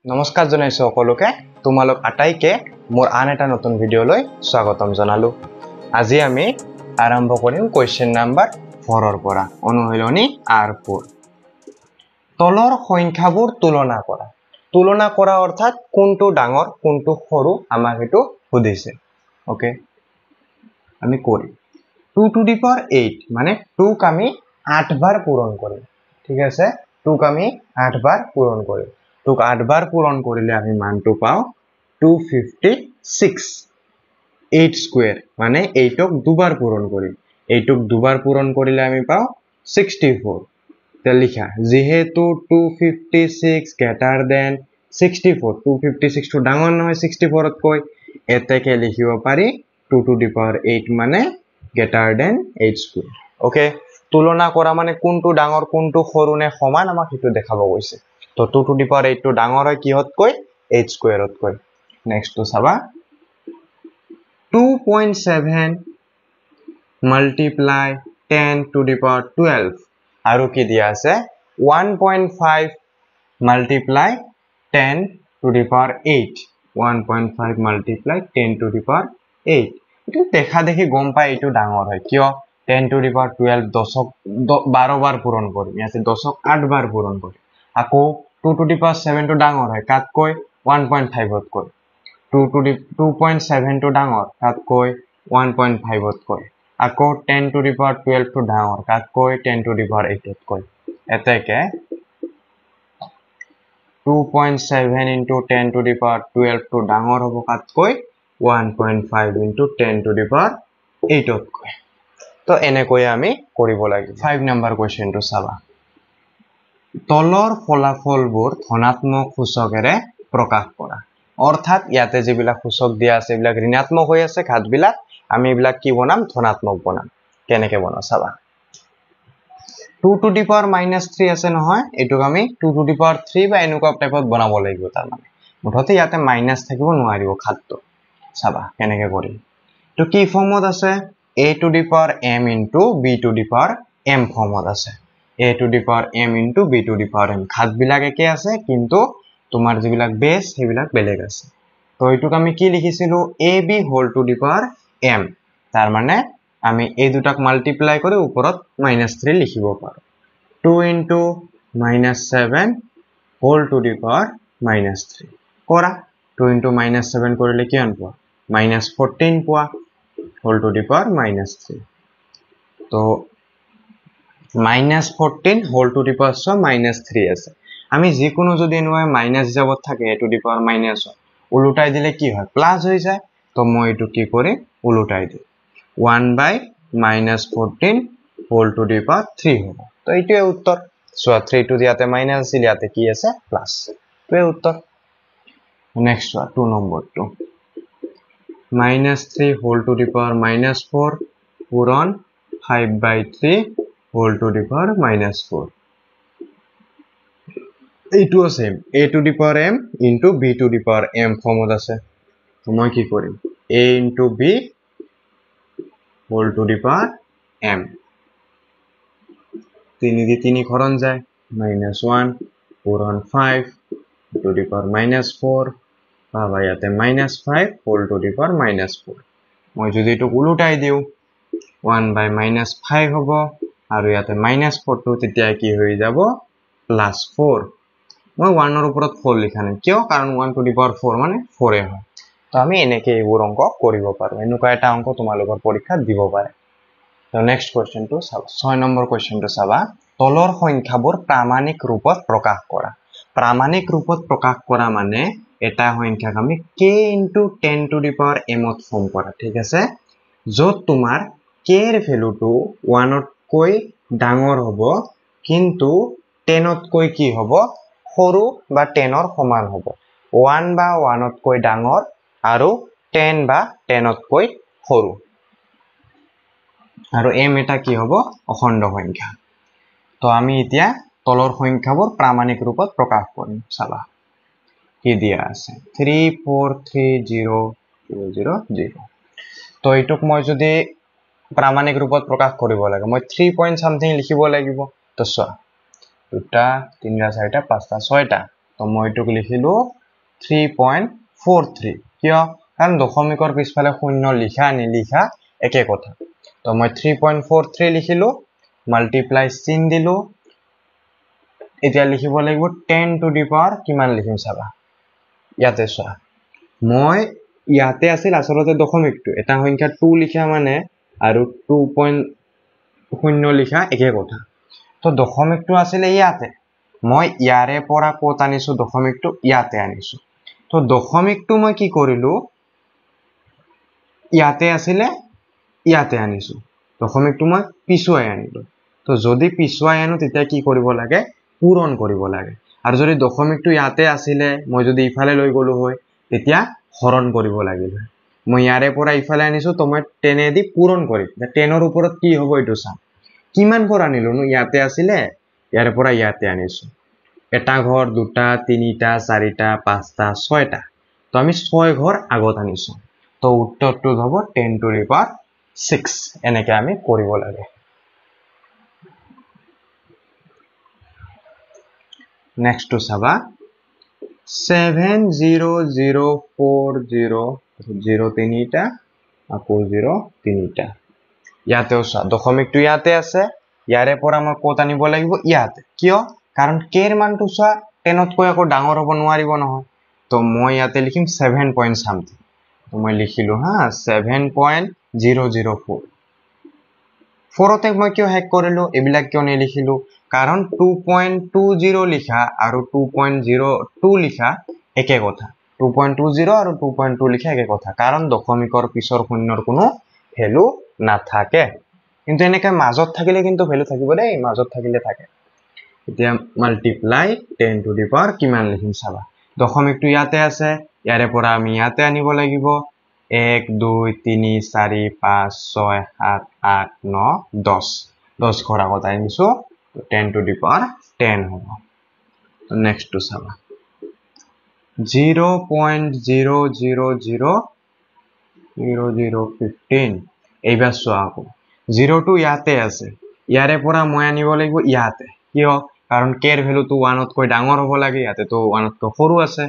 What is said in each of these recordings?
নমস্কাৰ জনাইছো সকলোকে তোমালোক আটাইকে মোৰ আন এটা নতুন ভিডিঅ'লৈ স্বাগতম জনালো আজি আমি আৰম্ভ কৰিম কোৱেশ্চন নাম্বাৰ 4 ৰ পৰা অনুশীলনী R4 তলৰ সংখ্যাবোৰ তুলনা কৰা অৰ্থাৎ কোনটো ডাঙৰ কোনটো সৰু আমাক এটো সুধিছে ওকে আমি কৰিম 2 to the power 8 মানে 2 ক আমি 8 বাৰ পূৰণ কৰিম ঠিক আছে 2 ক আমি 8 বাৰ পূৰণ কৰিম তোক 8 বাৰ পূৰণ কৰিলে আমি মানটো পাও 256 8 স্কয়াৰ মানে 8 ক দুবাৰ পূৰণ কৰিম 8 ক দুবাৰ পূৰণ কৰিলে আমি পাও 64 তে লিখা যেহেতু 256 গ্ৰেটাৰ দেন 64 256 টো ডাঙৰ নহয় 64 তকৈ এতেকে লিখিব পাৰি 2 to the power 8 মানে গ্ৰেটাৰ দেন 8 স্কয়াৰ ওকে তুলনা কৰা মানে কোনটো ডাঙৰ কোনটো সৰু নে সমান আমাক হেতু দেখাব গৈছে তো 2 to the power 8 to ডাঙৰ হয় কিহত কৈ 8 স্কয়াৰত কৈ নেক্সট তো চাবা 2.7 multiply 10 to the power 12 আৰু কি দিয়া আছে 1.5 multiply 10 to the power 8 1.5 multiply 10 to the power 8 এটো দেখা দেখি গম পাই এটো ডাঙৰ হয় কিয় 10 to the power 12 10ক 12 বাৰ পূৰণ কৰিম ইয়াতে 10ক 8 বাৰ পূৰণ কৰিম আকৌ 2 to the power 7 to ডাঙৰ হয় কাত কৈ 1.5 ত কৈ 2 to the 2.7 to ডাঙৰ কাত কৈ 1.5 ত কৈ আকৌ 10 to the power 12 to ডাঙৰ কাত কৈ 10 to the power 8 ত কৈ এতেকে 2.7 into 10 to the power 12 to ডাঙৰ হ'ব কাত কৈ 1.5 into 10 to the power 8 ত কৈ তো এনে কৈ আমি কৰিব লাগিব 5 নম্বৰ কোৱেশ্চনটো চাবা তলৰ ফলাফলবোৰ ধনাত্মক সূচকেৰে প্ৰকাশ কৰা অৰ্থাৎ ইয়াতে যেবিলাক সূচক দিয়া আছে এবিলাক ঋণাত্মক হৈ আছে ঘাতবিলাক আমি এবিলাক কি বনাম ধনাত্মক বনাম কেনেকে বনাম চাবা 2 to the power -3 আছে নহয় এটুক আমি 2 to the power 3 বা এনেকুৱা টাইপত বনাব লাগিব তাৰ মানে মুঠতে ইয়াতে মাইনাস থাকিব নোৱাৰিব ঘাতটো চাবা কেনেকে কৰিম তো কি ফৰ্মত আছে a to the power m into b to the power m ফৰ্মত আছে a to the power m into b to the power m ঘাত বিলাক একে আছে কিন্তু তোমাৰ যিবিলাক বেস সেইবিলাক বেলেগ আছে তো এটুক আমি কি লিখিছিলো ab whole to the power m তাৰ মানে আমি এই দুটাক মাল্টিপ্লাই কৰি ওপৰত -3 লিখিব পাৰো 2 into -7 whole to the power -3 কৰা 2 into -7 কৰিলে কি আনপোৱা -14 পোৱা whole to the power -3 তো -14 whole to the power -3 আছে আমি যে কোনো যদি এনেকৈ মাইনাস হিচাপত থাকে a to the power minus উল্টাই দিলে কি হয় প্লাস হৈ যায় তো মই এটো কি কৰি উল্টাই দিম 1 by -14 whole to the power 3 হ'ব তো এইটোৱে উত্তৰ সো 3 টু দিয়াতে মাইনাস আছিল ইয়াতে কি আছে প্লাস এইটোৱে উত্তৰ নেক্সট 2 নম্বৰটো -3 whole to the power -4 পূৰণ 5 by 3 whole to the power -4 এইটো আছে a to the power m into b to the power m ফৰ্মত আছে তো মই কি কৰিম a into b whole to the power m 3 দি 3 খৰণ যায় -1 পূৰণ 5 to the power -4 পাবা ইয়াতে -5 whole to the power -4 মই যদি এটো উল্টাই দিও 1 by -5 হ'ব আৰু ইয়াতে -4 টো তেতিয়া কি হৈ যাব +4 মই 1 ৰ ওপৰত 4 লিখা নাই কিয় কাৰণ 1 to the power 4 মানে 4 এ হয় তো আমি এনেকে এইবোৰ অংক কৰিব পাৰো এনেকুৱা এটা অংক তোমালোকৰ পৰীক্ষাত দিব পাৰে তো নেক্সট কোৱেশ্চনটো চাবা 6 নম্বৰ কোৱেশ্চনটো চাবা তলৰ সংখ্যাবোৰ প্ৰামাণিক ৰূপত প্ৰকাশ কৰা প্ৰামাণিক ৰূপত প্ৰকাশ কৰা মানে এটা সংখ্যাক আমি k into 10 to the power m to form কৰা ঠিক আছে যত তোমাৰ k এৰ ভ্যালুটো 1 তকৈ ডাঙৰ হ'ব কিন্তু 10 তকৈ কি হ'ব সৰু বা 10 ৰ সমান হ'ব 1 বা 1 তকৈ ডাঙৰ আৰু 10 বা 10 তকৈ সৰু আৰু m এটা কি হ'ব অখণ্ড সংখ্যা তো আমি এতিয়া তলৰ সংখ্যাবোৰ প্ৰামাণিক ৰূপত প্ৰকাশ কৰিম চাবা কি দিয়া আছে 3430000 তো এইটুক মই যদি প্ৰামাণিক ৰূপত প্ৰকাশ কৰিব লাগে মই 3 point something লিখিব লাগিব তো চোৱা দুটা তিনটা চাৰিটা পাঁচটা ছয়টা তো মই এটুক লিখিলো 3.43 কিয় কাৰণ দশমিকৰ পিছফালে শূন্য লিখা নিলিখা একে কথা তো মই 3.43 লিখিলো মাল্টিপ্লাই চিন দিলো এতিয়া লিখিব লাগিব 10 টু দি পাৱাৰ কিমান লিখিম চাবা ইয়াতে চোৱা মই ইয়াতে আছিল আসলতে দশমিকটো এটা সংখ্যা 2 লিখা মানে আৰু 2.0 লিখা একে কথা তো দশমিকটো আছিল ইয়াতে মই ইয়াৰে পৰা কত আনিছো দশমিকটো ইয়াতে আনিছো তো দশমিকটো মই কি কৰিলো ইয়াতে আছিল ইয়াতে আনিছো দশমিকটো মই পিছুৱাই আনিলো তো যদি পিছুৱাই আনো তেতিয়া কি কৰিব লাগে পূৰণ কৰিব লাগে আৰু যদি দশমিকটো ইয়াতে আছিল মই যদি ইফালে লৈ গলো হয় তেতিয়া হৰণ কৰিব লাগিল মই ইয়াৰে পৰা ইফালে আনিছো তো মই 10 দি পূৰণ কৰিম 10 ৰ ওপৰত কি হ'ব এটো চাম কিমান ঘৰ আনিলো নো ইয়াতে আছিল ইয়াৰে পৰা ইয়াতে আনিছো এটা ঘৰ দুটা তিনিটা চাৰিটা পাঁচটা ছয়টা তো আমি 6 ঘৰ আগত আনিছো তো উত্তৰটো হ'ব 10 টু দি পাৱাৰ 6 এনেকে আমি কৰিব লাগে নেক্সট টু চাবা 70040 তিনিটা আকৌ 0 তিনিটা ইয়াতেও চা দশমিকটো ইয়াতে আছে ইয়াৰে পৰা মই কত আনিব লাগিব ইয়াতে কিয় কাৰণ k ৰ মানটো চা 10 তকৈ আকৌ ডাঙৰ হ'ব নোৱাৰিব নহয় তো মই ইয়াতে লিখিম 7 পইণ্ট সামথিং তো মই লিখিলো হা 7.004 ফৰতে মই কিয় হেক কৰিলো এবিলাক কিয় নিলিখিলো কাৰণ 2.20 লিখা আৰু 2.02 লিখা একে কথা 2.20 আৰু 2.2 লিখা একে কথা কাৰণ দশমিকৰ পিছৰ শূন্যৰ কোনো ভ্যালু নাথাকে কিন্তু এনেকৈ মাজত থাকিলে কিন্তু ভ্যালু থাকিব দেই মাজত থাকিলে থাকে এতিয়া মাল্টিপ্লাই 10 টু দি পাৱাৰ কিমান লিখিম চাবা দশমিকটো ইয়াতে আছে ইয়াৰে পৰা আমি ইয়াতে আনিব লাগিব 1 2 3 4 5 6 7 8 9 10 10 ঘৰ আগত আনিছো 10 টু দি পাৱাৰ 10 হ'ব নেক্সট টু চাবা 0.0000015 এইবাৰ চোৱা আকৌ 0 টো ইয়াতে আছে ইয়াৰে পৰা মই আনিব লাগিব ইয়াতে কিয় কাৰণ k ৰ ভ্যালুটো 1 তকৈ ডাঙৰ হ'ব লাগে ইয়াতে তো 1 তকৈ সৰু আছে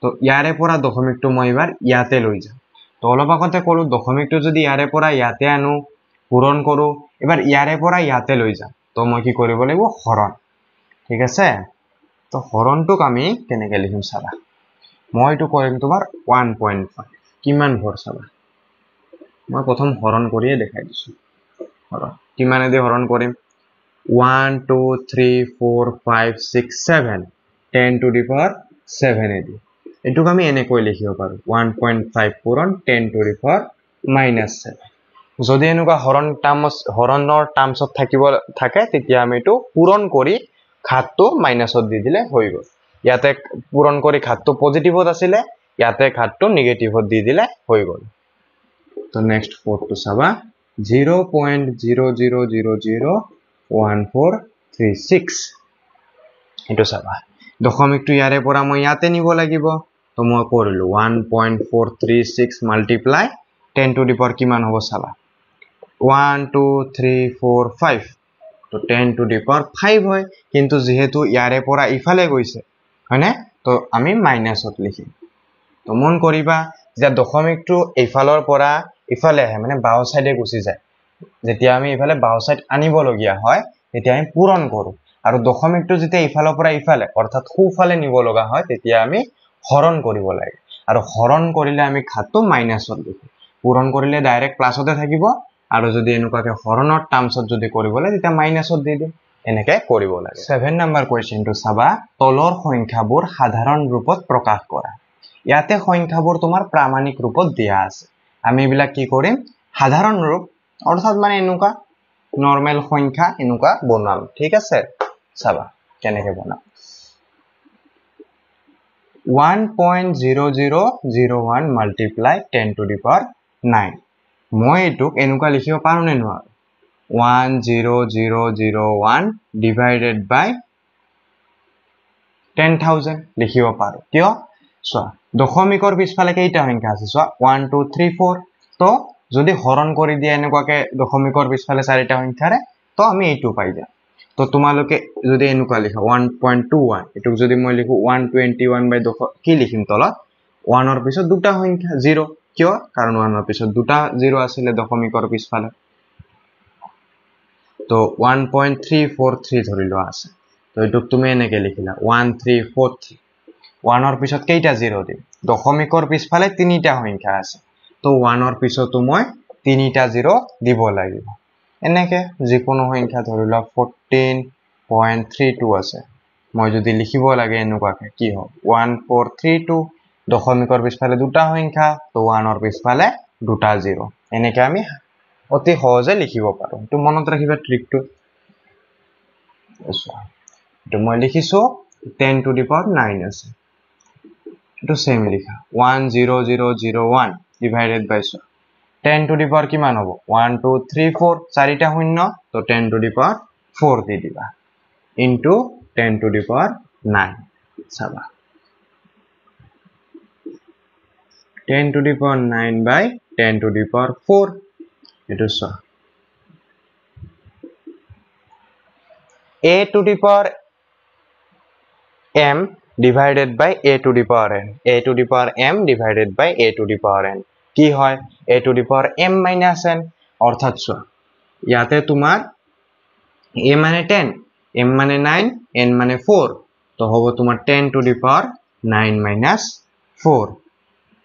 তো ইয়াৰে পৰা দশমিকটো মই এবাৰ ইয়াতে লৈ যাম তো অলপ আগতে কলো দশমিকটো যদি ইয়াৰে পৰা ইয়াতে আনো পূৰণ কৰো এবাৰ ইয়াৰে পৰা ইয়াতে লৈ যাম তো মই কি কৰিব লাগিব হৰণ ঠিক আছে তো হৰণটোক আমি কেনেকৈ লিখিম চাবা মই এটো কৰিম তোমাৰ 1.5 কিমান ভৰ চাবা মই প্ৰথম হৰণ কৰিয়ে দেখাই দিছো হৰণ কিমানে দি হৰণ কৰিম 1 2 3 4 5 6 7 10 টু দি পাৱাৰ 7 এদি এটুক আমি এনেকৈ লিখিব পাৰো 1.5 পূৰণ 10 টু দি পাৱাৰ -7 যদি এনেকুৱা হৰণৰ টাৰ্মছত থাকে তেতিয়া আমি এটো পূৰণ কৰি ঘাতটো মাইনাসত দি দিলে হৈ গল ইয়াতে পূৰণ কৰি ঘাতটো পজিটিভত আছিল ইয়াতে ঘাতটো নেগেটিভত দি দিলে হৈ গল তো নেক্সট 4 টু চাবা 0.00001436 এটো চাবা দশমিকটো ইয়াৰে পৰা মই ইয়াতে নিব লাগিব তো মই কৰিলো 1.436 মাল্টিপ্লাই 10 টু দি পাৱাৰ কিমান হ'ব চাবা 1 2 3 4 5 তো 10 টু দি পাৱাৰ 5 হয় কিন্তু যেহেতু ইয়াৰে পৰা ইফালে গৈছে হয়নে তো আমি মাইনাসত লিখিম তো মন কৰিবা যে দশমিকটো ইফালৰ পৰা ইফালে আহে মানে বাও সাইডে গুচি যায় যেতিয়া আমি ইফালে বাও সাইড আনিব লগিয়া হয় তেতিয়া আমি পূৰণ কৰো আৰু দশমিকটো যেতিয়া ইফালৰ পৰা ইফালে অৰ্থাৎ খুফালে নিব লগা হয় তেতিয়া আমি হৰণ কৰিব লাগে আৰু হৰণ কৰিলে আমি ঘাতটো মাইনাসত লিখো পূৰণ কৰিলে ডাইৰেক্ট প্লাসতে থাকিব আৰু যদি এনেকুৱাকে হৰণৰ টাৰ্মছত যদি কৰিবলৈ তেতিয়া মাইনাসত দি দিম এনেকৈ কৰিব লাগে 7 নম্বৰ কোৱেশ্চনটো চাবা তলৰ সংখ্যাবোৰ সাধাৰণ ৰূপত প্ৰকাশ কৰা ইয়াতে সংখ্যাবোৰ তোমাৰ প্ৰামাণিক ৰূপত দিয়া আছে আমি এবিলাক কি কৰিম সাধাৰণ ৰূপ অৰ্থাৎ মানে এনেকুৱা নৰমাল সংখ্যা এনেকুৱা বনাম ঠিক আছে চাবা কেনেকে বনাম 1.0001 multiply 10 to the power 9 মই এটুক এনেকুৱা লিখিব পাৰো নে নোৱাৰো 10001 divided by 10000 লিখিব পাৰো কিয় চোৱা দশমিকৰ পিছফালে কেইটা সংখ্যা আছে চোৱা 1 2 3 4 তো যদি হৰণ কৰি দিয়া এনেকুৱাকে দশমিকৰ পিছফালে চাৰিটা সংখ্যাৰে তো আমি এইটো পাই যাম তো তোমালোকে যদি এনেকুৱা লিখা 1.21 এটুক যদি মই লিখো 121/2 কি লিখিম তলত 1 ৰ পিছত দুটা সংখ্যা 0 কিয় কাৰণ 1 ৰ পিছত দুটা 0 আছিল দশমিকৰ পিছফালে তো 1.343 ধৰি লোৱা আছে তো এটুক তুমি এনেকে লিখিলা 1343 1 ৰ পিছত কেইটা 0 দিম দশমিকৰ পিছফালে তিনিটা সংখ্যা আছে তো 1 ৰ পিছতো মই তিনিটা 0 দিব লাগিব এনেকে যিকোনো সংখ্যা ধৰি লোৱা 14.32 আছে মই যদি লিখিব লাগে এনেকুৱাকে কি হ'ব 1432 দশমিকৰ পিছফালে দুটা সংখ্যা তো 1 ৰ পিছফালে দুটা 0 এনেকে আমি অতি সহজে লিখিব পাৰো তো মনত ৰাখিবা ট্ৰিকটো তো মই লিখিছো 10 to the power 9 আছে তো সেম লিখা 10001 divided by 10 to the power কিমান হ'ব 1 2 3 4 চাৰিটা শূন্য তো 10 to the power 4 দি দিবা into 10 to the power 9 চাবা 10 to the power 9 by 10 to the power 4 এটো চ a to the power m divided by a to the power n a to the power m divided by a to the power n কি হয় a to the power m minus n অর্থাৎ চ ইয়াতে তোমার a মানে 10 m মানে 9 n মানে 4 তো হবে তোমার 10 to the power 9 minus 4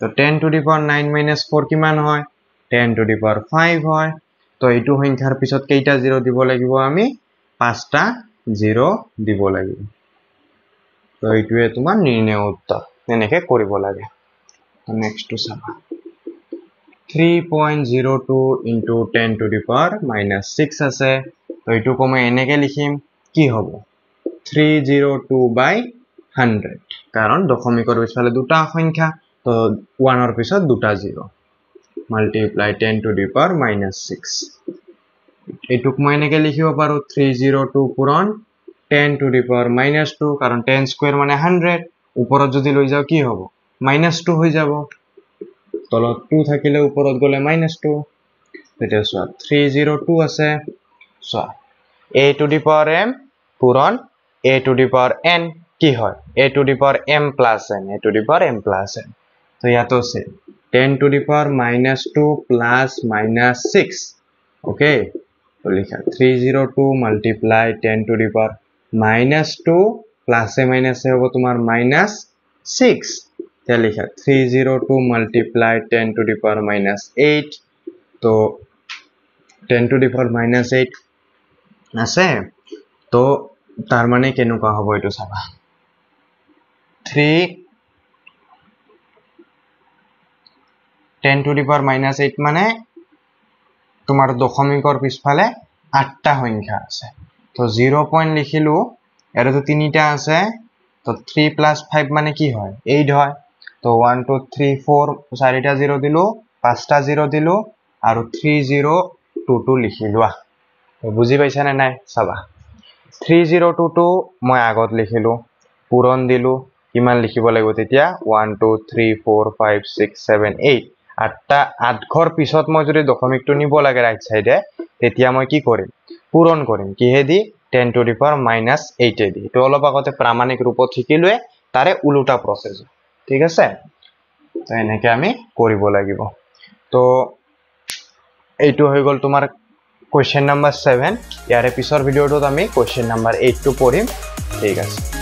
তো 10 to the power 9 minus 4 কিমান হয় 10 to the power 5 হয় তো এইটো সংখ্যাৰ পিছত কেইটা 0 দিব লাগিব আমি পাঁচটা 0 দিব লাগিব তো এইটোৱে তোমাৰ নিৰ্ণয় উত্তৰ এনেকে কৰিব লাগে তো নেক্সট টু চাবা 3.02 into 10 to the power minus 6 আছে তো এইটো কমে এনেকে লিখিম কি হ'ব 302 by 100 কাৰণ দশমিকৰ পিছফালে দুটা সংখ্যা তো 1 ৰ পিছত দুটা 0 multiply 10 to the power minus 6 এইটুক মই এনেকে লিখিব পাৰো 302 পূৰণ 10 to the power minus 2 কাৰণ 10 স্কয়াৰ মানে 100 উপৰত যদি লৈ যাও কি হ'ব -2 হৈ যাব তলত 2 থাকিলে উপৰত গলে -2 এটা সো 302 আছে so a to the power m পূৰণ a to the power n কি হয় a to the power m plus n a to the power m plus n তো ইয়াতো আছে 10 to the power -2 plus -6 okay তো লিখা 302 multiply 10 to the power -2 plus a minus a হবে তোমার -6 তে লিখা 302 multiply 10 to the power -8 তো 10 to the power -8 আছে তো তার মানে কেনেকুৱা হ'ব এটো চাবা 10 to the power -8 মানে তোমার দশমিকৰ পিছফালে 8টা সংখ্যা আছে তো 0 পয়েন্ট লিখিলো এর তো তিনটা আছে তো 3 plus 5 মানে কি হয় 8 হয় তো 1 2 3 4 চাৰিটা 0 দিলো পাঁচটা 0 দিলো আৰু 3022 লিখিলো তো বুজি পাইছা না নাই চাবা 3022 মই আগত লিখিলো পূৰণ দিলো কিমান লিখিব লাগিব তেতিয়া 1 2 3 4 5 6 7 8 আঠটা 8 ঘৰ পিছত মই যদি দশমিকটো নিব লাগে ৰাইট সাইডে তেতিয়া মই কি কৰিম পূৰণ কৰিম কিহেদি 10 to the power -8 এ দি তো অলপ আগতে প্ৰামাণিক ৰূপত শিকিলুৱে তাৰে উলুটা প্ৰসেস ঠিক আছে তো এনেকে আমি কৰিব লাগিব তো এইটো হৈ গল তোমাৰ কোৱেশ্চন নম্বৰ 7 ইয়াৰে পিছৰ ভিডিওটোত আমি কোৱেশ্চন নম্বৰ 8 টো পঢ়িম ঠিক আছে